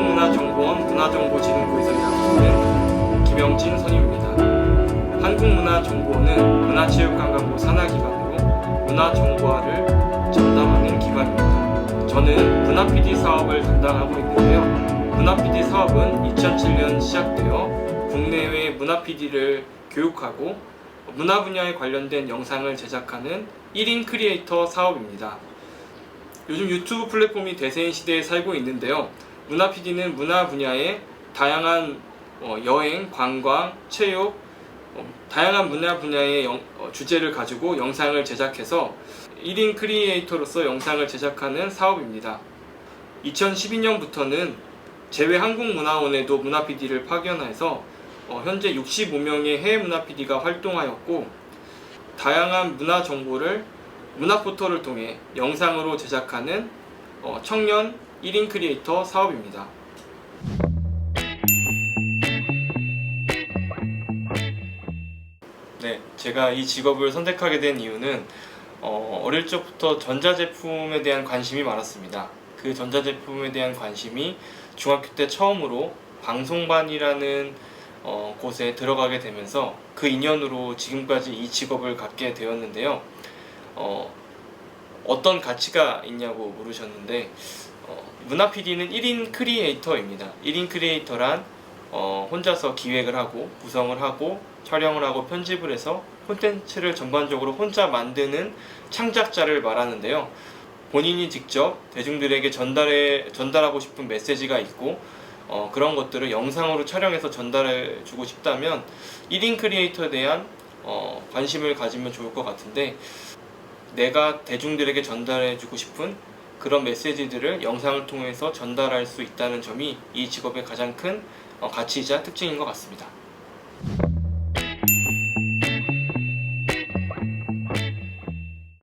한국문화정보원 문화정보진흥부에서 일하고 있는 김영진 선임입니다. 한국문화정보원은 문화체육관광부 산하기관으로 문화정보화를 전담하는 기관입니다. 저는 문화-PD 사업을 담당하고 있는데요. 문화-PD 사업은 2007년 시작되어 국내외 문화-PD를 교육하고 문화 분야에 관련된 영상을 제작하는 1인 크리에이터 사업입니다. 요즘 유튜브 플랫폼이 대세인 시대에 살고 있는데요. 문화 PD는 문화 분야의 다양한 여행, 관광, 체육, 다양한 문화 분야의 주제를 가지고 영상을 제작해서 1인 크리에이터로서 영상을 제작하는 사업입니다. 2012년부터는 제외한국문화원에도 문화 PD를 파견해서 현재 65명의 해외 문화 PD가 활동하였고, 다양한 문화 정보를 문화 포털을 통해 영상으로 제작하는 청년 1인 크리에이터 사업입니다. 네, 제가 이 직업을 선택하게 된 이유는 어릴 적부터 전자제품에 대한 관심이 많았습니다. 그 전자제품에 대한 관심이 중학교 때 처음으로 방송반이라는 곳에 들어가게 되면서 그 인연으로 지금까지 이 직업을 갖게 되었는데요. 어떤 가치가 있냐고 물으셨는데, 문화 PD는 1인 크리에이터입니다. 1인 크리에이터란 혼자서 기획을 하고 구성을 하고 촬영을 하고 편집을 해서 콘텐츠를 전반적으로 혼자 만드는 창작자를 말하는데요. 본인이 직접 대중들에게 전달하고 싶은 메시지가 있고 그런 것들을 영상으로 촬영해서 전달해 주고 싶다면 1인 크리에이터에 대한 관심을 가지면 좋을 것 같은데, 내가 대중들에게 전달해 주고 싶은 그런 메시지들을 영상을 통해서 전달할 수 있다는 점이 이 직업의 가장 큰 가치이자 특징인 것 같습니다.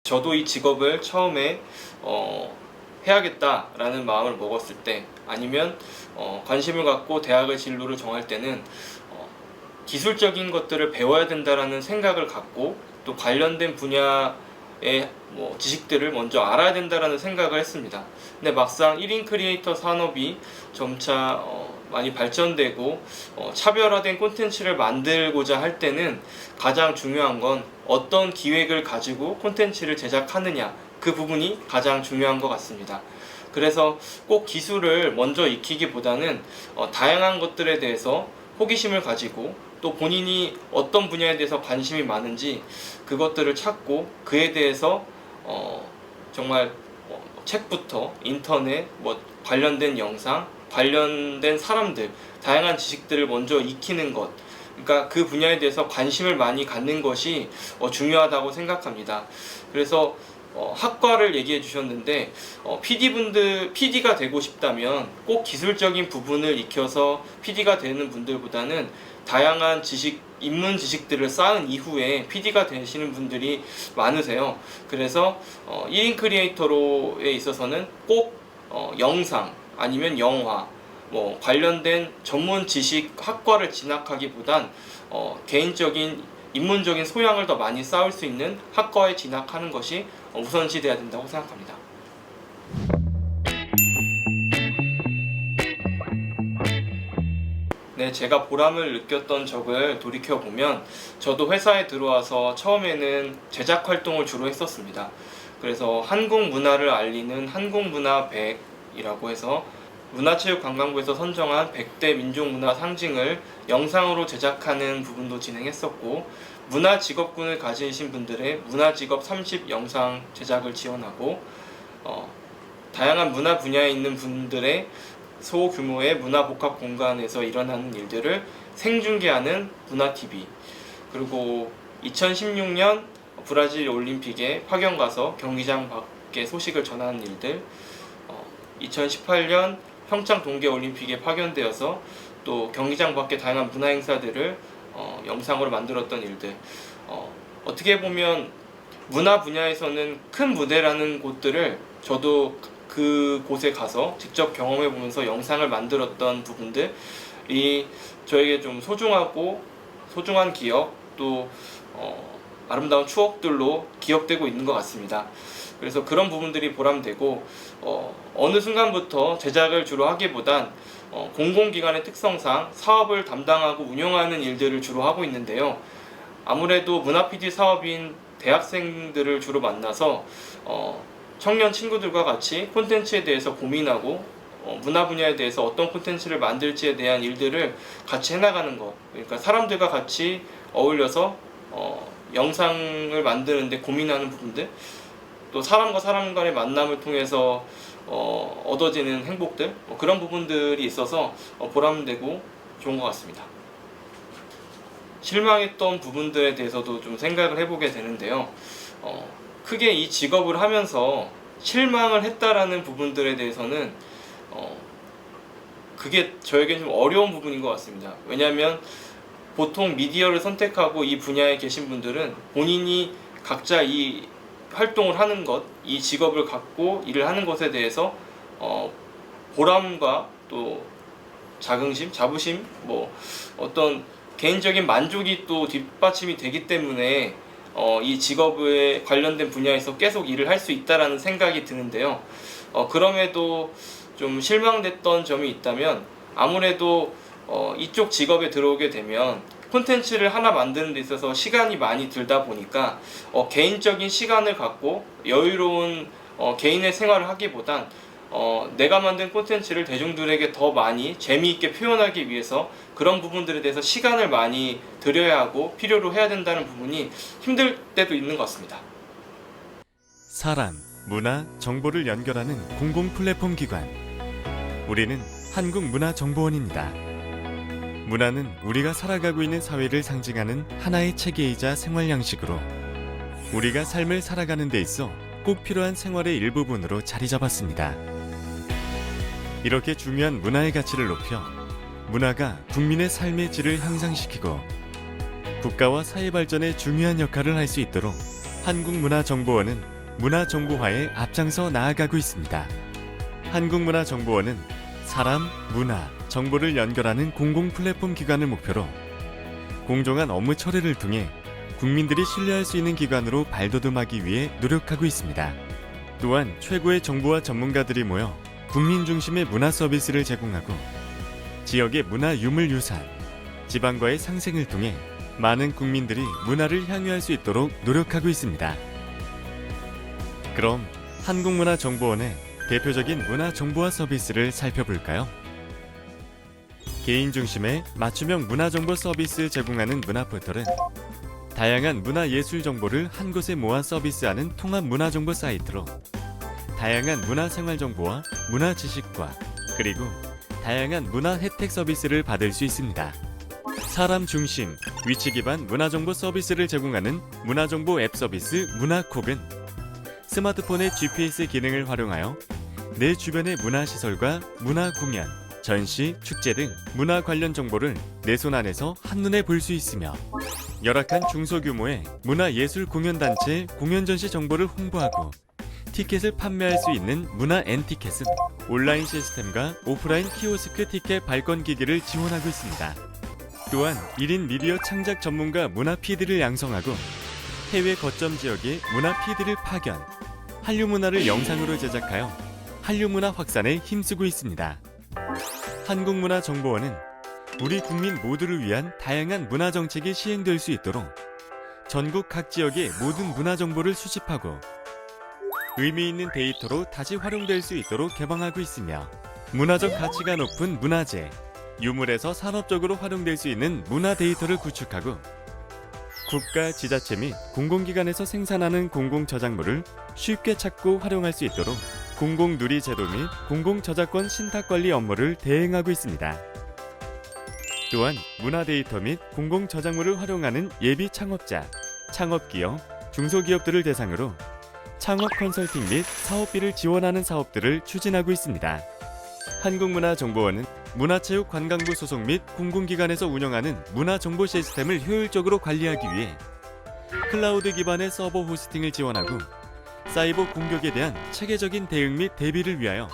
저도 이 직업을 처음에 해야겠다라는 마음을 먹었을 때, 아니면 관심을 갖고 대학의 진로를 정할 때는 기술적인 것들을 배워야 된다라는 생각을 갖고, 또 관련된 분야의 지식들을 먼저 알아야 된다라는 생각을 했습니다. 근데 막상 1인 크리에이터 산업이 점차 많이 발전되고 차별화된 콘텐츠를 만들고자 할 때는 가장 중요한 건 어떤 기획을 가지고 콘텐츠를 제작하느냐, 그 부분이 가장 중요한 것 같습니다. 그래서 꼭 기술을 먼저 익히기보다는 다양한 것들에 대해서 호기심을 가지고, 또 본인이 어떤 분야에 대해서 관심이 많은지 그것들을 찾고, 그에 대해서 정말 책부터 인터넷, 관련된 영상, 관련된 사람들, 다양한 지식들을 먼저 익히는 것, 그러니까 그 분야에 대해서 관심을 많이 갖는 것이 중요하다고 생각합니다. 그래서 학과를 얘기해 주셨는데, PD가 되고 싶다면 꼭 기술적인 부분을 익혀서 PD가 되는 분들보다는 다양한 입문 지식들을 쌓은 이후에 PD가 되시는 분들이 많으세요. 그래서 1인 크리에이터로에 있어서는 꼭 영상 아니면 영화 관련된 전문 지식 학과를 진학하기보단 개인적인 입문적인 소양을 더 많이 쌓을 수 있는 학과에 진학하는 것이 우선시돼야 된다고 생각합니다. 네, 제가 보람을 느꼈던 적을 돌이켜보면, 저도 회사에 들어와서 처음에는 제작 활동을 주로 했었습니다. 그래서 한국 문화를 알리는 한국문화 100이라고 해서 문화체육관광부에서 선정한 100대 민족문화 상징을 영상으로 제작하는 부분도 진행했었고, 문화직업군을 가지신 분들의 문화직업 30 영상 제작을 지원하고, 다양한 문화 분야에 있는 분들의 소규모의 문화복합 공간에서 일어나는 일들을 생중계하는 문화TV, 그리고 2016년 브라질 올림픽에 파견 가서 경기장 밖의 소식을 전하는 일들, 2018년 평창 동계올림픽에 파견되어서 또 경기장 밖의 다양한 문화 행사들을 영상으로 만들었던 일들, 어떻게 보면 문화 분야에서는 큰 무대라는 곳들을 저도 그곳에 가서 직접 경험해 보면서 영상을 만들었던 부분들이 저에게 좀 소중한 기억, 또 아름다운 추억들로 기억되고 있는 것 같습니다. 그래서 그런 부분들이 보람되고 어느 순간부터 제작을 주로 하기보단 공공기관의 특성상 사업을 담당하고 운영하는 일들을 주로 하고 있는데요. 아무래도 문화 PD 사업인 대학생들을 주로 만나서 청년 친구들과 같이 콘텐츠에 대해서 고민하고 문화 분야에 대해서 어떤 콘텐츠를 만들지에 대한 일들을 같이 해나가는 것, 그러니까 사람들과 같이 어울려서 영상을 만드는데 고민하는 부분들, 또 사람과 사람 간의 만남을 통해서 얻어지는 행복들, 그런 부분들이 있어서 보람되고 좋은 것 같습니다. 실망했던 부분들에 대해서도 좀 생각을 해보게 되는데요. 크게 이 직업을 하면서 실망을 했다라는 부분들에 대해서는 그게 저에게는 좀 어려운 부분인 것 같습니다. 왜냐하면 보통 미디어를 선택하고 이 분야에 계신 분들은 본인이 각자 이 활동을 하는 것, 이 직업을 갖고 일을 하는 것에 대해서 보람과 또 자긍심, 자부심, 어떤 개인적인 만족이 또 뒷받침이 되기 때문에 이 직업에 관련된 분야에서 계속 일을 할 수 있다라는 생각이 드는데요. 그럼에도 좀 실망됐던 점이 있다면 아무래도 이쪽 직업에 들어오게 되면 콘텐츠를 하나 만드는 데 있어서 시간이 많이 들다 보니까 개인적인 시간을 갖고 여유로운 개인의 생활을 하기보단 내가 만든 콘텐츠를 대중들에게 더 많이 재미있게 표현하기 위해서 그런 부분들에 대해서 시간을 많이 들여야 하고 필요로 해야 된다는 부분이 힘들 때도 있는 것 같습니다. 사람, 문화, 정보를 연결하는 공공 플랫폼 기관. 우리는 한국문화정보원입니다. 문화는 우리가 살아가고 있는 사회를 상징하는 하나의 체계이자 생활 양식으로 우리가 삶을 살아가는 데 있어 꼭 필요한 생활의 일부분으로 자리 잡았습니다. 이렇게 중요한 문화의 가치를 높여 문화가 국민의 삶의 질을 향상시키고 국가와 사회 발전에 중요한 역할을 할 수 있도록 한국문화정보원은 문화정보화에 앞장서 나아가고 있습니다. 한국문화정보원은 사람, 문화, 정보를 연결하는 공공 플랫폼 기관을 목표로 공정한 업무 처리를 통해 국민들이 신뢰할 수 있는 기관으로 발돋움하기 위해 노력하고 있습니다. 또한 최고의 정보와 전문가들이 모여 국민 중심의 문화 서비스를 제공하고 지역의 문화 유물 유산, 지방과의 상생을 통해 많은 국민들이 문화를 향유할 수 있도록 노력하고 있습니다. 그럼 한국문화정보원의 대표적인 문화 정보화 서비스를 살펴볼까요? 개인 중심의 맞춤형 문화정보 서비스 제공하는 문화포털은 다양한 문화예술 정보를 한 곳에 모아 서비스하는 통합 문화정보 사이트로 다양한 문화생활 정보와 문화지식과 그리고 다양한 문화 혜택 서비스를 받을 수 있습니다. 사람 중심, 위치 기반 문화정보 서비스를 제공하는 문화정보 앱 서비스 문화콕은 스마트폰의 GPS 기능을 활용하여 내 주변의 문화시설과 문화공연, 전시, 축제 등 문화 관련 정보를 내 손 안에서 한눈에 볼 수 있으며 열악한 중소규모의 문화예술 공연단체 공연 전시 정보를 홍보하고 티켓을 판매할 수 있는 문화 N티켓은 온라인 시스템과 오프라인 키오스크 티켓 발권 기기를 지원하고 있습니다. 또한 1인 미디어 창작 전문가 문화 PD를 양성하고 해외 거점 지역의 문화 PD를 파견, 한류 문화를 영상으로 제작하여 한류 문화 확산에 힘쓰고 있습니다. 한국문화정보원은 우리 국민 모두를 위한 다양한 문화 정책이 시행될 수 있도록 전국 각 지역의 모든 문화 정보를 수집하고 의미 있는 데이터로 다시 활용될 수 있도록 개방하고 있으며 문화적 가치가 높은 문화재, 유물에서 산업적으로 활용될 수 있는 문화 데이터를 구축하고 국가, 지자체 및 공공기관에서 생산하는 공공저작물을 쉽게 찾고 활용할 수 있도록 공공누리 제도 및 공공저작권 신탁관리 업무를 대행하고 있습니다. 또한 문화 데이터 및 공공저작물을 활용하는 예비 창업자, 창업기업, 중소기업들을 대상으로 창업 컨설팅 및 사업비를 지원하는 사업들을 추진하고 있습니다. 한국문화정보원은 문화체육관광부 소속 및 공공기관에서 운영하는 문화정보 시스템을 효율적으로 관리하기 위해 클라우드 기반의 서버 호스팅을 지원하고 사이버 공격에 대한 체계적인 대응 및 대비를 위하여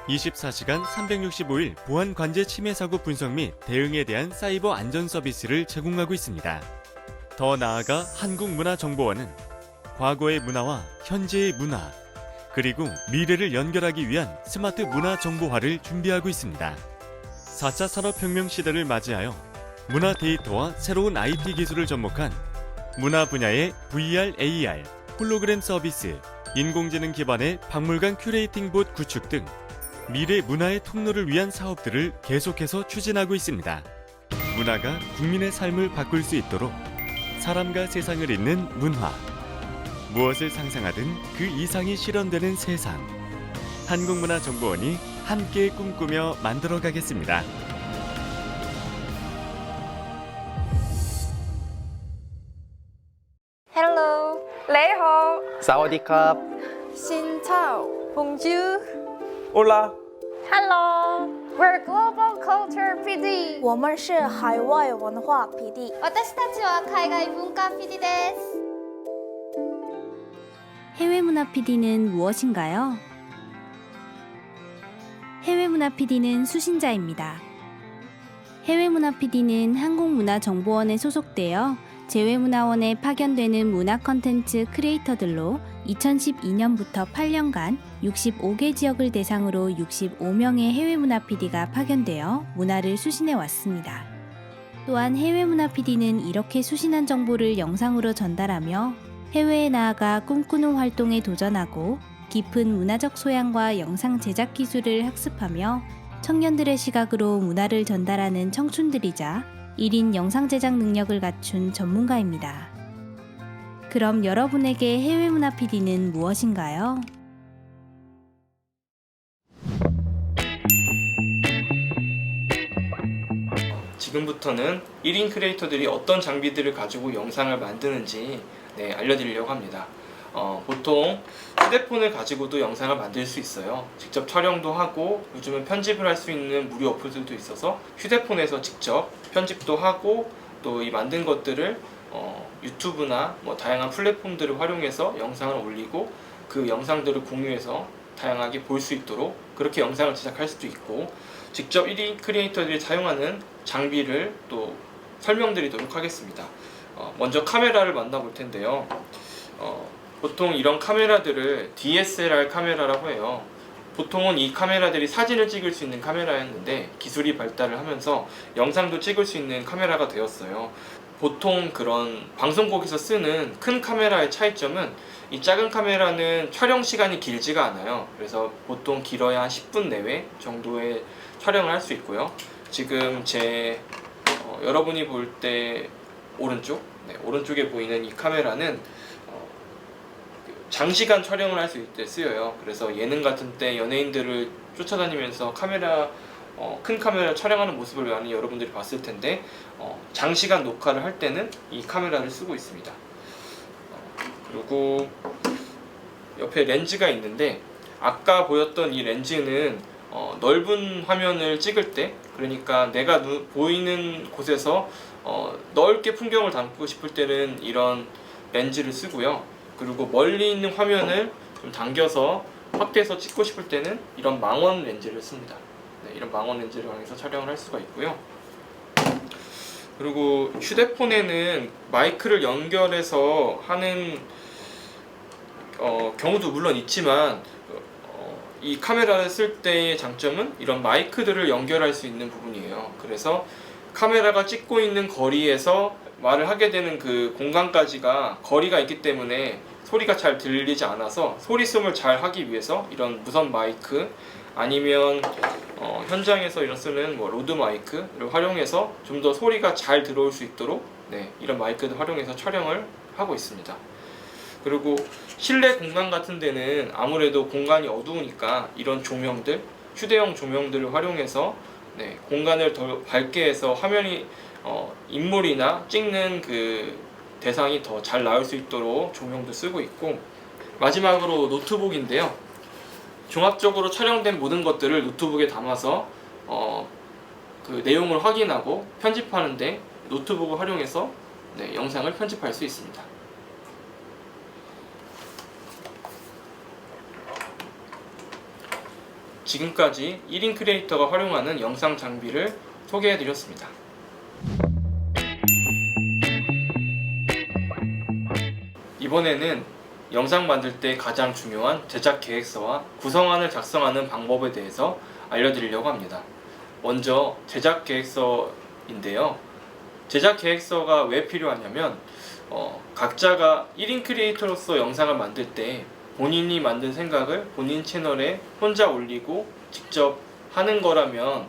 24시간 365일 보안 관제 침해 사고 분석 및 대응에 대한 사이버 안전 서비스를 제공하고 있습니다. 더 나아가 한국문화정보원은 과거의 문화와 현재의 문화, 그리고 미래를 연결하기 위한 스마트 문화 정보화를 준비하고 있습니다. 4차 산업혁명 시대를 맞이하여 문화 데이터와 새로운 IT 기술을 접목한 문화 분야의 VR, AR, 홀로그램 서비스, 인공지능 기반의 박물관 큐레이팅 봇 구축 등 미래 문화의 통로를 위한 사업들을 계속해서 추진하고 있습니다. 문화가 국민의 삶을 바꿀 수 있도록 사람과 세상을 잇는 문화. 무엇을 상상하든 그 이상이 실현되는 세상. 한국문화정보원이 함께 꿈꾸며 만들어가겠습니다. Hello, Lê Ho, สวัสดีครับ Xin chào, Bonjour. Hola Hello, we're Global Culture PD. 我们是海外文化 PD。私たちは海外文化 PD です。 해외문화 PD는 무엇인가요? 해외문화 PD는 수신자입니다. 해외문화 PD는 한국문화정보원에 소속되어 재외문화원에 파견되는 문화 콘텐츠 크리에이터들로 2012년부터 8년간 65개 지역을 대상으로 65명의 해외문화 PD가 파견되어 문화를 수신해 왔습니다. 또한 해외문화 PD는 이렇게 수신한 정보를 영상으로 전달하며 해외에 나아가 꿈꾸는 활동에 도전하고 깊은 문화적 소양과 영상 제작 기술을 학습하며 청년들의 시각으로 문화를 전달하는 청춘들이자 1인 영상 제작 능력을 갖춘 전문가입니다. 그럼 여러분에게 해외문화 PD는 무엇인가요? 지금부터는 1인 크리에이터들이 어떤 장비들을 가지고 영상을 만드는지 알려드리려고 합니다. 보통 휴대폰을 가지고도 영상을 만들 수 있어요. 직접 촬영도 하고 요즘은 편집을 할 수 있는 무료 어플들도 있어서 휴대폰에서 직접 편집도 하고 또 이 만든 것들을 유튜브나 다양한 플랫폼들을 활용해서 영상을 올리고 그 영상들을 공유해서 다양하게 볼 수 있도록 그렇게 영상을 제작할 수도 있고, 직접 1인 크리에이터들이 사용하는 장비를 또 설명드리도록 하겠습니다. 먼저 카메라를 만나볼 텐데요. 보통 이런 카메라들을 DSLR 카메라라고 해요. 보통은 이 카메라들이 사진을 찍을 수 있는 카메라였는데 기술이 발달을 하면서 영상도 찍을 수 있는 카메라가 되었어요. 보통 그런 방송국에서 쓰는 큰 카메라의 차이점은 이 작은 카메라는 촬영 시간이 길지가 않아요. 그래서 보통 길어야 한 10분 내외 정도의 촬영을 할 수 있고요. 지금 여러분이 볼 때 오른쪽에 보이는 이 카메라는 장시간 촬영을 할 수 있을 때 쓰여요. 그래서 예능 같은 때 연예인들을 쫓아다니면서 큰 카메라 촬영하는 모습을 많이 여러분들이 봤을 텐데 장시간 녹화를 할 때는 이 카메라를 쓰고 있습니다. 그리고 옆에 렌즈가 있는데 아까 보였던 이 렌즈는 넓은 화면을 찍을 때, 그러니까 내가 보이는 곳에서 넓게 풍경을 담고 싶을 때는 이런 렌즈를 쓰고요. 그리고 멀리 있는 화면을 좀 당겨서 확대해서 찍고 싶을 때는 이런 망원 렌즈를 씁니다. 이런 망원 렌즈를 활용해서 촬영을 할 수가 있고요. 그리고 휴대폰에는 마이크를 연결해서 하는 경우도 물론 있지만 이 카메라를 쓸 때의 장점은 이런 마이크들을 연결할 수 있는 부분이에요. 그래서 카메라가 찍고 있는 거리에서 말을 하게 되는 그 공간까지가 거리가 있기 때문에 소리가 잘 들리지 않아서 소리솜을 잘 하기 위해서 이런 무선 마이크 아니면 현장에서 쓰는 로드 마이크를 활용해서 좀 더 소리가 잘 들어올 수 있도록 이런 마이크를 활용해서 촬영을 하고 있습니다. 그리고 실내 공간 같은 데는 아무래도 공간이 어두우니까 이런 조명들, 휴대용 조명들을 활용해서 공간을 더 밝게 해서 화면이 인물이나 찍는 그 대상이 더 잘 나올 수 있도록 조명도 쓰고 있고, 마지막으로 노트북인데요. 종합적으로 촬영된 모든 것들을 노트북에 담아서 그 내용을 확인하고 편집하는데 노트북을 활용해서 영상을 편집할 수 있습니다. 지금까지 1인 크리에이터가 활용하는 영상 장비를 소개해드렸습니다. 이번에는 영상 만들 때 가장 중요한 제작 계획서와 구성안을 작성하는 방법에 대해서 알려드리려고 합니다. 먼저 제작 계획서인데요. 제작 계획서가 왜 필요하냐면 각자가 1인 크리에이터로서 영상을 만들 때 본인이 만든 생각을 본인 채널에 혼자 올리고 직접 하는 거라면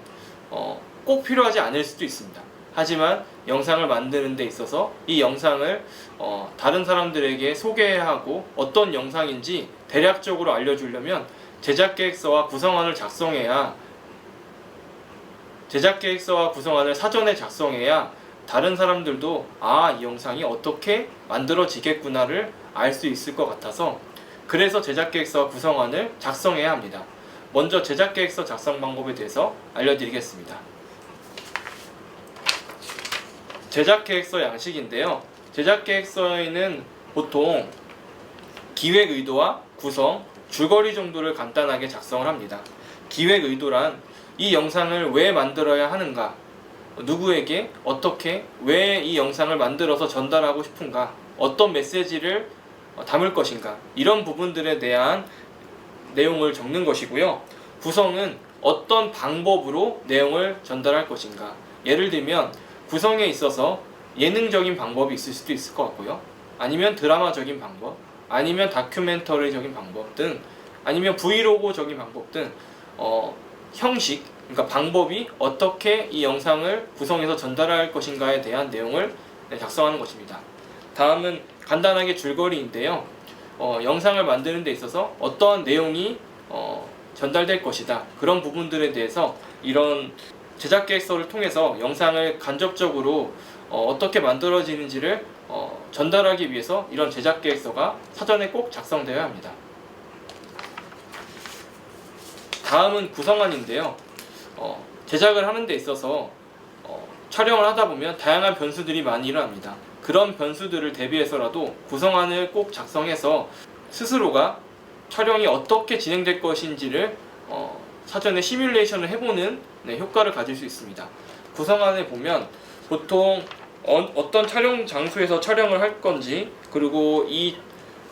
꼭 필요하지 않을 수도 있습니다. 하지만 영상을 만드는 데 있어서 이 영상을 다른 사람들에게 소개해야 하고 어떤 영상인지 대략적으로 알려주려면 제작계획서와 구성안을 사전에 작성해야 다른 사람들도 이 영상이 어떻게 만들어지겠구나를 알 수 있을 것 같아서 그래서 제작계획서와 구성안을 작성해야 합니다. 먼저 제작계획서 작성 방법에 대해서 알려드리겠습니다. 제작계획서 양식인데요. 제작계획서에는 보통 기획 의도와 구성, 줄거리 정도를 간단하게 작성을 합니다. 기획 의도란 이 영상을 왜 만들어야 하는가, 누구에게 어떻게 왜 이 영상을 만들어서 전달하고 싶은가, 어떤 메시지를 담을 것인가, 이런 부분들에 대한 내용을 적는 것이고요. 구성은 어떤 방법으로 내용을 전달할 것인가. 예를 들면 구성에 있어서 예능적인 방법이 있을 수도 있을 것 같고요. 아니면 드라마적인 방법, 아니면 다큐멘터리적인 방법 등, 아니면 브이로그적인 방법 등 형식, 그러니까 방법이 어떻게 이 영상을 구성해서 전달할 것인가에 대한 내용을 작성하는 것입니다. 다음은 간단하게 줄거리인데요. 영상을 만드는 데 있어서 어떠한 내용이 전달될 것이다. 그런 부분들에 대해서 이런 제작계획서를 통해서 영상을 간접적으로 어떻게 만들어지는지를 전달하기 위해서 이런 제작계획서가 사전에 꼭 작성되어야 합니다. 다음은 구성안인데요. 제작을 하는 데 있어서 촬영을 하다 보면 다양한 변수들이 많이 일어납니다. 그런 변수들을 대비해서라도 구성안을 꼭 작성해서 스스로가 촬영이 어떻게 진행될 것인지를 사전에 시뮬레이션을 해보는 효과를 가질 수 있습니다. 구성안에 보면 보통 어떤 촬영 장소에서 촬영을 할 건지, 그리고 이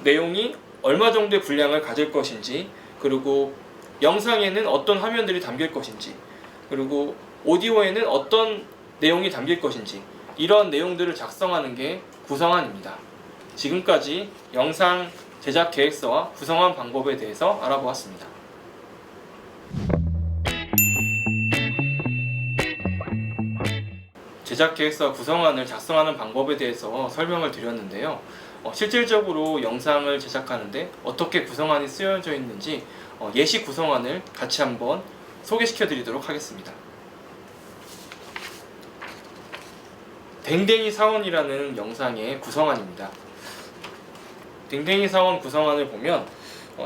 내용이 얼마 정도의 분량을 가질 것인지, 그리고 영상에는 어떤 화면들이 담길 것인지, 그리고 오디오에는 어떤 내용이 담길 것인지, 이런 내용들을 작성하는 게 구성안입니다. 지금까지 영상 제작 계획서와 구성안 방법에 대해서 알아보았습니다. 제작 계획서와 구성안을 작성하는 방법에 대해서 설명을 드렸는데요. 실질적으로 영상을 제작하는데 어떻게 구성안이 쓰여져 있는지 예시 구성안을 같이 한번 소개시켜 드리도록 하겠습니다. 댕댕이 사원이라는 영상의 구성안입니다. 댕댕이 사원 구성안을 보면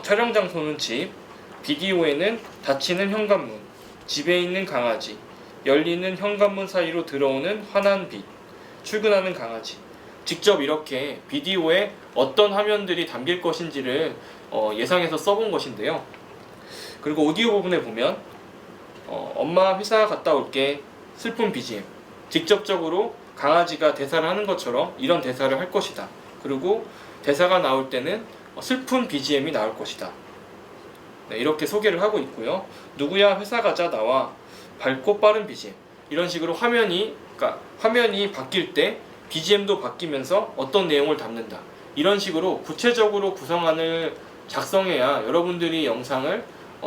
촬영 장소는 집, 비디오에는 닫히는 현관문, 집에 있는 강아지, 열리는 현관문 사이로 들어오는 환한 빛, 출근하는 강아지. 직접 이렇게 비디오에 어떤 화면들이 담길 것인지를 예상해서 써본 것인데요. 그리고 오디오 부분에 보면 엄마 회사 갔다 올게, 슬픈 BGM. 직접적으로 강아지가 대사를 하는 것처럼 이런 대사를 할 것이다. 그리고 대사가 나올 때는 슬픈 BGM이 나올 것이다. 이렇게 소개를 하고 있고요. 누구야 회사 가자 나와, 밝고 빠른 BGM. 이런 식으로 화면이 바뀔 때 BGM도 바뀌면서 어떤 내용을 담는다. 이런 식으로 구체적으로 구성안을 작성해야 여러분들이 영상을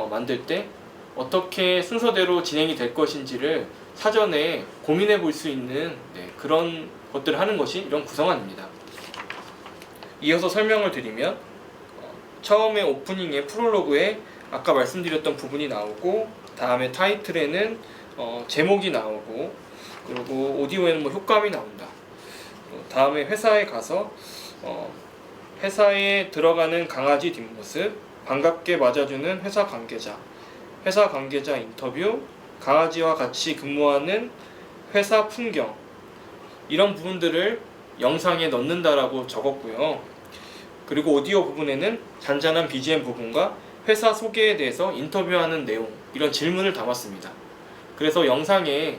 만들 때 어떻게 순서대로 진행이 될 것인지를 사전에 고민해 볼 수 있는 그런 것들을 하는 것이 이런 구성안입니다. 이어서 설명을 드리면 처음에 오프닝의 프롤로그에 아까 말씀드렸던 부분이 나오고, 다음에 타이틀에는 제목이 나오고, 그리고 오디오에는 효과음이 나온다. 다음에 회사에 가서 회사에 들어가는 강아지 뒷모습, 반갑게 맞아주는 회사 관계자 인터뷰, 강아지와 같이 근무하는 회사 풍경, 이런 부분들을 영상에 넣는다라고 적었고요. 그리고 오디오 부분에는 잔잔한 BGM 부분과 회사 소개에 대해서 인터뷰하는 내용, 이런 질문을 담았습니다. 그래서 영상에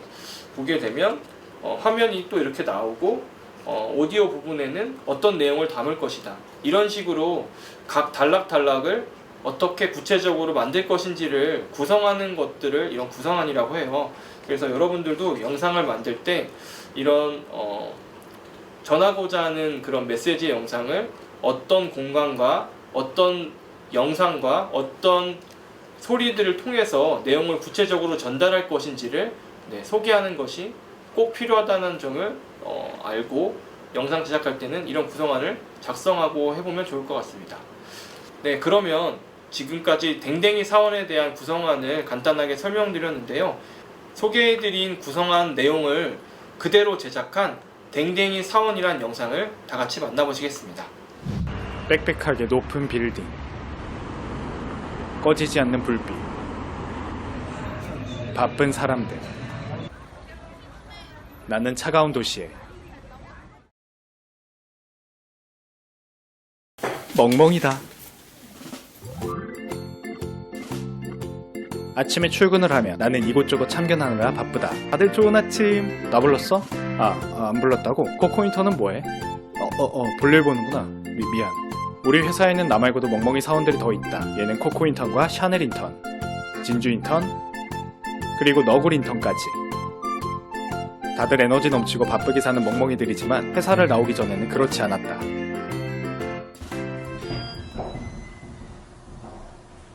보게 되면 화면이 또 이렇게 나오고, 오디오 부분에는 어떤 내용을 담을 것이다. 이런 식으로 각 단락단락을 어떻게 구체적으로 만들 것인지를 구성하는 것들을 이런 구성안이라고 해요. 그래서 여러분들도 영상을 만들 때 이런 전하고자 하는 그런 메시지의 영상을 어떤 공간과 어떤 영상과 어떤 소리들을 통해서 내용을 구체적으로 전달할 것인지를 소개하는 것이 꼭 필요하다는 점을 알고 영상 제작할 때는 이런 구성안을 작성하고 해보면 좋을 것 같습니다. 네, 그러면 지금까지 댕댕이 사원에 대한 구성안을 간단하게 설명드렸는데요. 소개해드린 구성안 내용을 그대로 제작한 댕댕이 사원이란 영상을 다 같이 만나보시겠습니다. 빽빽하게 높은 빌딩, 꺼지지 않는 불빛, 바쁜 사람들. 나는 차가운 도시에 멍멍이다. 아침에 출근을 하면 나는 이곳저곳 참견하느라 바쁘다. 다들 좋은 아침. 나 불렀어? 안 불렀다고? 코코인턴은 뭐해? 볼일 보는구나. 미안. 우리 회사에는 나 말고도 멍멍이 사원들이 더 있다. 얘는 코코인턴과 샤넬인턴, 진주인턴, 그리고 너굴인턴까지. 다들 에너지 넘치고 바쁘게 사는 멍멍이들이지만 회사를 나오기 전에는 그렇지 않았다.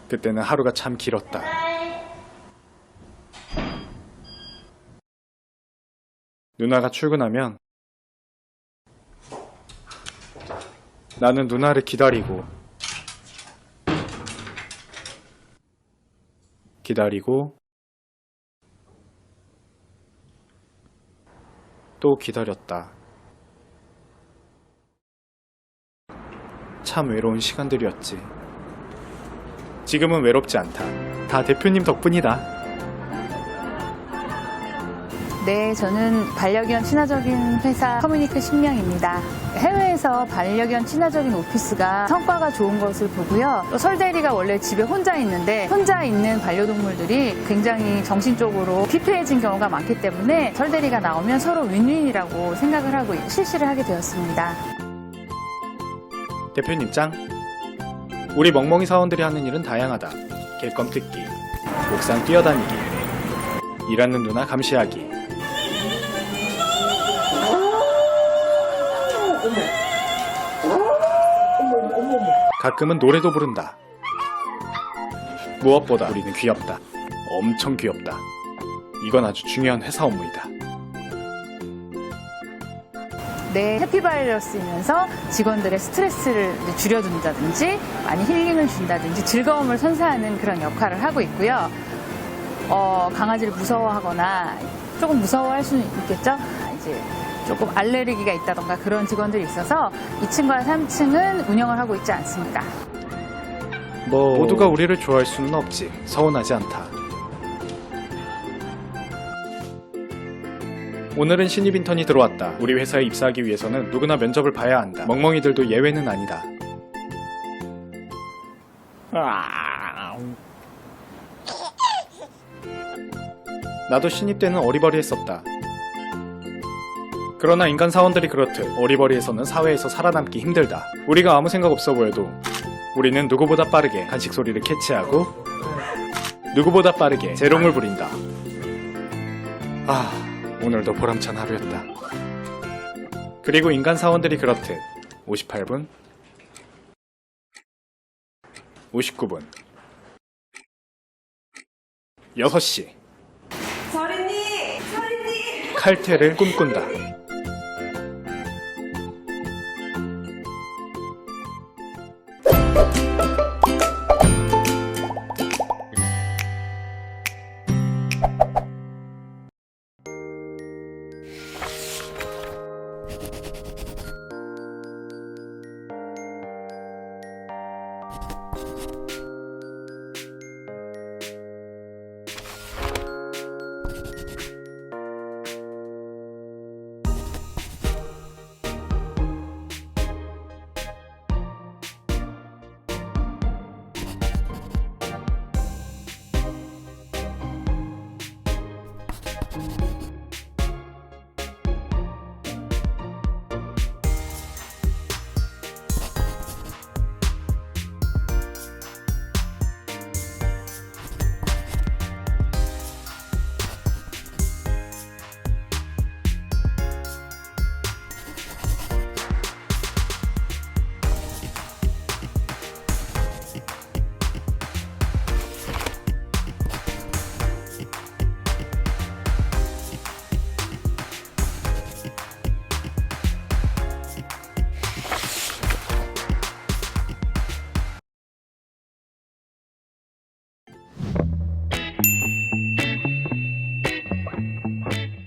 그때는 하루가 참 길었다. 누나가 출근하면 나는 누나를 기다리고 또 기다렸다. 참 외로운 시간들이었지. 지금은 외롭지 않다. 다 대표님 덕분이다. 네, 저는 반려견 친화적인 회사 커뮤니크 신명입니다. 해외에서 반려견 친화적인 오피스가 성과가 좋은 것을 보고요. 또 설대리가 원래 집에 혼자 있는데 혼자 있는 반려동물들이 굉장히 정신적으로 피폐해진 경우가 많기 때문에 설대리가 나오면 서로 윈윈이라고 생각을 하고 실시를 하게 되었습니다. 대표님 짱. 우리 멍멍이 사원들이 하는 일은 다양하다. 객검 뜯기, 옥상 뛰어다니기, 일하는 누나 감시하기. 가끔은 노래도 부른다. 무엇보다 우리는 귀엽다. 엄청 귀엽다. 이건 아주 중요한 회사 업무이다. 네, 해피바이러스이면서 직원들의 스트레스를 줄여준다든지 많이 힐링을 준다든지 즐거움을 선사하는 그런 역할을 하고 있고요. 강아지를 무서워하거나 조금 무서워할 수는 있겠죠. 이제 조금 알레르기가 있다던가 그런 직원들이 있어서 2층과 3층은 운영을 하고 있지 않습니다. 모두가 우리를 좋아할 수는 없지. 서운하지 않다. 오늘은 신입 인턴이 들어왔다. 우리 회사에 입사하기 위해서는 누구나 면접을 봐야 한다. 멍멍이들도 예외는 아니다. 나도 신입 때는 어리버리했었다. 그러나 인간 사원들이 그렇듯 어리버리해서는 사회에서 살아남기 힘들다. 우리가 아무 생각 없어 보여도 우리는 누구보다 빠르게 간식 소리를 캐치하고 누구보다 빠르게 재롱을 부린다. 오늘도 보람찬 하루였다. 그리고 인간 사원들이 그렇듯 58분, 59분, 6시 칼퇴를 꿈꾼다.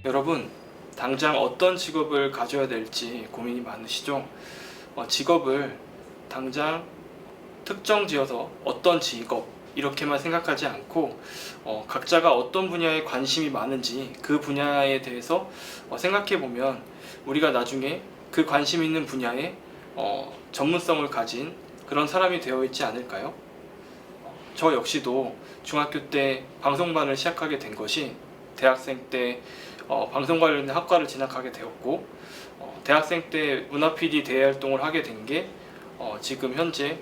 여러분, 당장 어떤 직업을 가져야 될지 고민이 많으시죠? 직업을 당장 특정 지어서 어떤 직업 이렇게만 생각하지 않고 각자가 어떤 분야에 관심이 많은지 그 분야에 대해서 생각해 보면 우리가 나중에 그 관심 있는 분야에 전문성을 가진 그런 사람이 되어 있지 않을까요? 저 역시도 중학교 때 방송반을 시작하게 된 것이 대학생 때 방송 관련된 학과를 진학하게 되었고 대학생 때 문화 PD 대외 활동을 하게 된 게 지금 현재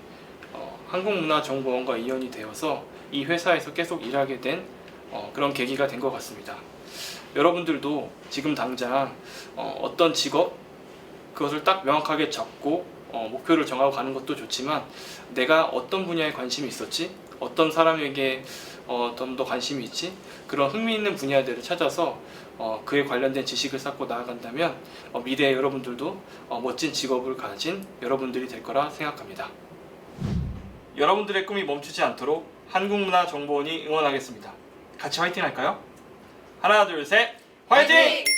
한국문화정보원과 인연이 되어서 이 회사에서 계속 일하게 된 그런 계기가 된 것 같습니다. 여러분들도 지금 당장 어떤 직업 그것을 딱 명확하게 잡고 목표를 정하고 가는 것도 좋지만 내가 어떤 분야에 관심이 있었지? 어떤 사람에게 좀 더 관심이 있지? 그런 흥미있는 분야들을 찾아서 그에 관련된 지식을 쌓고 나아간다면 미래에 여러분들도 멋진 직업을 가진 여러분들이 될 거라 생각합니다. 여러분들의 꿈이 멈추지 않도록 한국문화정보원이 응원하겠습니다. 같이 화이팅 할까요? 하나 둘 셋 화이팅!